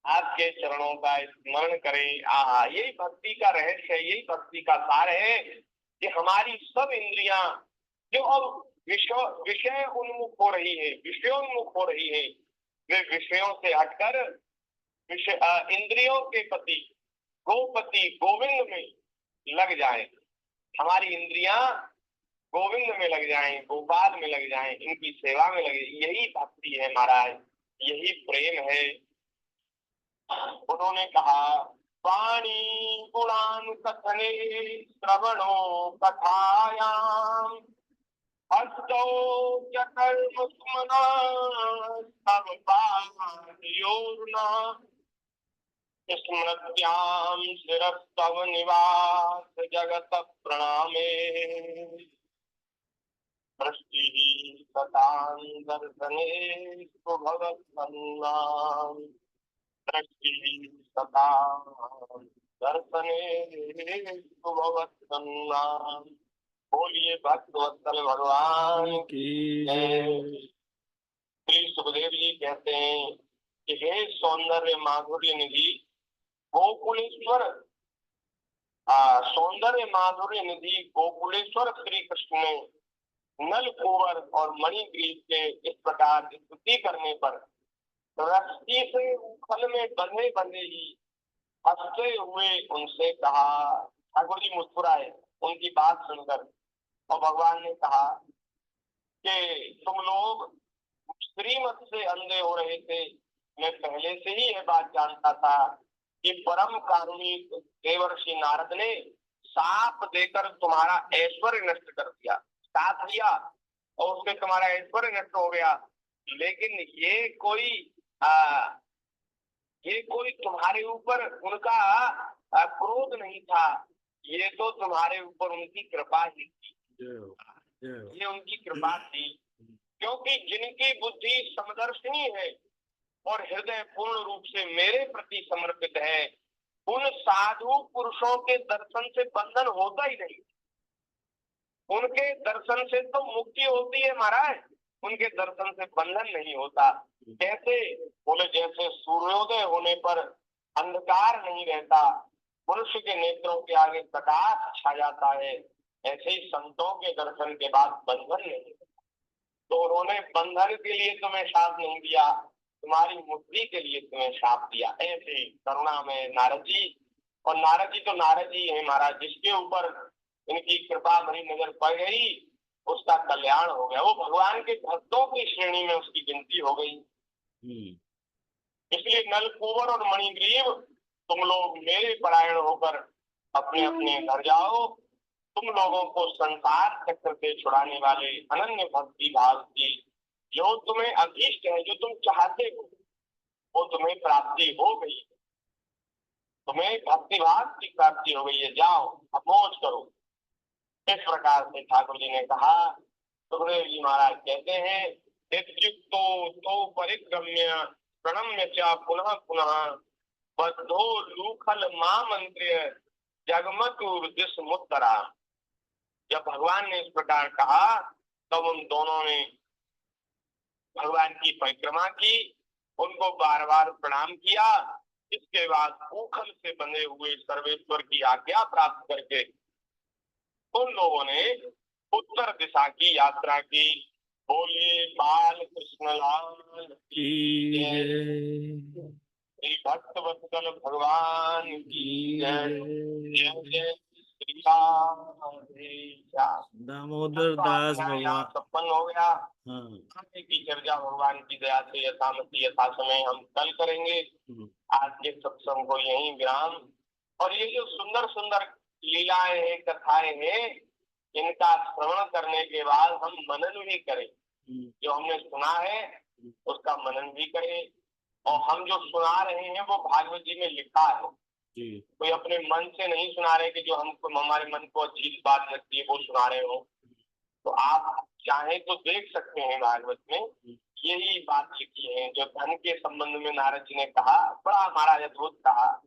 आपके चरणों का स्मरण करें। आहा, यही भक्ति का रहस्य है, यही भक्ति का सार है कि हमारी सब इंद्रियां जो अब विषय उन्मुख हो रही है, विषयोन्मुख हो रही है, वे विषयों से हटकर इंद्रियों के पति गोपति गोविंद में लग जाए। हमारी इंद्रियां गोविंद में लग जाएं, गोपाल में लग जाएं, इनकी सेवा में लगे। यही भक्ति है महाराज, यही प्रेम है। उन्होंने कहा वाणी गुणान कथने श्रवणो कथायाम हस्तो कर्म सुमना सर्वपायोर्ना स्मृत्याम शिरस्तव निवास जगत प्रणामे दृष्टि सतां दर्शने भगवत्सन्नाम दृष्टि सतां दर्शने भगवत्सन्नाम। बोलिए भक्तवत्सल भगवान की जय। श्री सुखदेव जी कहते हैं कि हे सौंदर्य माधुर्य निधि गोकुलेश्वर, सौंदर्य माधुर्य निधि गोकुलेश्वर श्री कृष्ण ने नल कुंवर और मणिग्रीव के इस प्रकार स्तुति करने पर रस्सी से उखल में बंधे बंधे ही हंसते हुए उनसे कहा। ठाकुर जी मुस्कुराए उनकी बात सुनकर, और भगवान ने कहा कि तुम लोग श्रीमत से अंधे हो रहे थे। मैं पहले से ही यह बात जानता था कि परम कारुणिक देवर्षि नारद ने साप देकर तुम्हारा ऐश्वर्य नष्ट कर दिया, साथ लिया और उससे तुम्हारा ऐश्वर्य नष्ट हो गया। लेकिन ये कोई तुम्हारे ऊपर उनका क्रोध नहीं था, ये तो तुम्हारे ऊपर उनकी कृपा ही थी। ये उनकी कृपा थी, क्योंकि जिनकी बुद्धि समदर्शिनी है और हृदय पूर्ण रूप से मेरे प्रति समर्पित है, उन साधु पुरुषों के दर्शन से बंधन होता ही नहीं। उनके दर्शन से तो मुक्ति होती है महाराज, उनके दर्शन से बंधन नहीं होता। कैसे? बोले जैसे सूर्योदय होने पर अंधकार नहीं रहता, मनुष्य के नेत्रों के आगे प्रकाश छा जाता है, ऐसे ही संतों के दर्शन के बाद बंधन नहीं। तो उन्होंने बंधन के लिए तुम्हें शाप नहीं दिया, तुम्हारी मुक्ति के लिए तुम्हें शाप दिया। ऐसे करुणा में नारद जी, और नारद जी तो नारद जी है महाराज, जिसके ऊपर इनकी कृपा भरी नजर पड़ गई उसका कल्याण हो गया, वो भगवान के भक्तों की श्रेणी में उसकी गिनती हो गई। इसलिए नलकुंवर और मणिग्रीव, तुम लोग मेरे परायण होकर अपने अपने घर जाओ। तुम लोगों को संसार चक्र से छुड़ाने वाले अनन्य भक्ति भाव की जो तुम्हें अभीष्ट है, जो तुम चाहते हो, वो तुम्हें प्राप्ति हो गई। तुम्हें भक्ति भाव की प्राप्ति हो गई है, जाओ अब मौज करो। इस प्रकार से ठाकुर जी ने कहा। सुखदेव जी महाराज कहते हैं इत्युक्तो तो परिक्रम्य प्रणम्य च पुनः पुनः बद्धो लूखल मां मंत्र्य जगमतुर दिशमुत्तरा। जब भगवान ने इस प्रकार कहा तब उन दोनों ने भगवान की परिक्रमा की, उनको बार बार प्रणाम किया। इसके बाद ऊखल से बंधे हुए सर्वेश्वर की आज्ञा प्राप्त करके उन लोगों ने उत्तर दिशा की यात्रा की। बोलिए बाल कृष्ण लाल की जय, श्री भक्त वत्सल भगवान की जय। जय जय श्री राम। दामोदर दास भगवान संपन्न हो गया। हाँ। आगे की चर्चा भगवान की दया से यथामति यथा समय हम कल करेंगे। आज के सत्संग को यहीं विराम। और ये जो सुंदर सुंदर लीलाएं हैं, कथाएं हैं, इनका श्रवण करने के बाद हम मनन भी करें। जो हमने सुना है उसका मनन भी करें। और हम जो सुना रहे हैं वो भागवत जी में लिखा है, कोई अपने मन से नहीं सुना रहे कि जो हमको हमारे मन को अच्छी बात लगती है वो सुना रहे हो। तो आप चाहे तो देख सकते हैं भागवत में यही बात लिखी है जो धन के संबंध में नारद जी ने कहा, बड़ा महाराज अद्भुत कहा।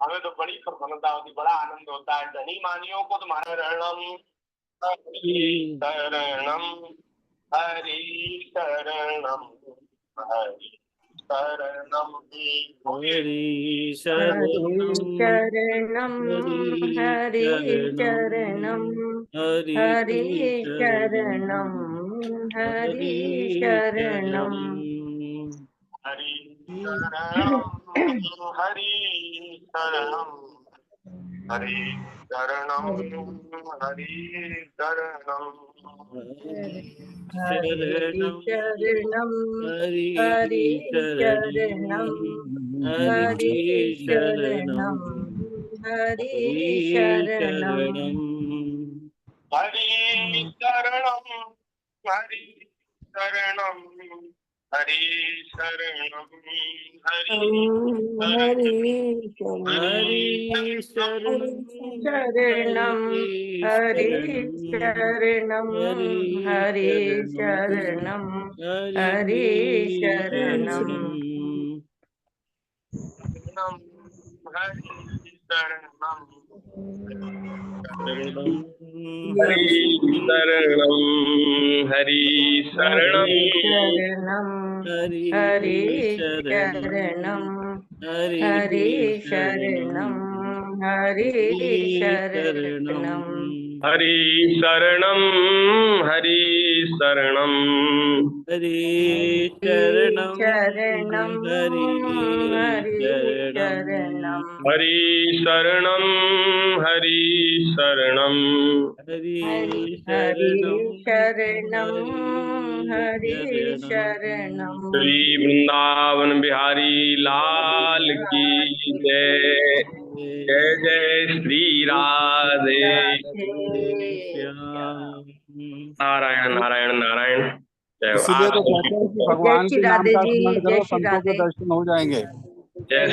हमें तो बड़ी प्रसन्नता होती, बड़ा आनंद होता है। धनी मानियों को तो शरणम हरि शरणम हरि शरणम हरि शरणम हरि हरि शरणम शरणं हरि शरणं हरि शरणं हरि शरणं हरि शरणम हरि शरणम हरि शरणम हरि शरणम हरि शरणं हरि हरि शरणम शरणं हरि शरणं हरि शरणं हरि शरणम हरि शरणम हरि शरणम हरि हरि हरि शरणम शरणं हरि शरणं हरि शरणं हरि शरणं हरि शरणम हरि शरणं हरि शरणं हरि शरणं हरि शरणम हरि शरणम हरि शरणं शरणम हरि शरणम शरणं हरि शरणम हरि शरणम हरि हरि शरणम शरणं हरि शरणं श्री वृंदावन बिहारी लाल की जय। जय जय श्री राधे। नारायण नारायण नारायण। जय हो। इसीलिए तो कहते हैं कि भगवान जय श्री के नाम राधे का जी, स्मरण जय करो, श्री संतों के राधे। दर्शन हो जाएंगे। जय श्री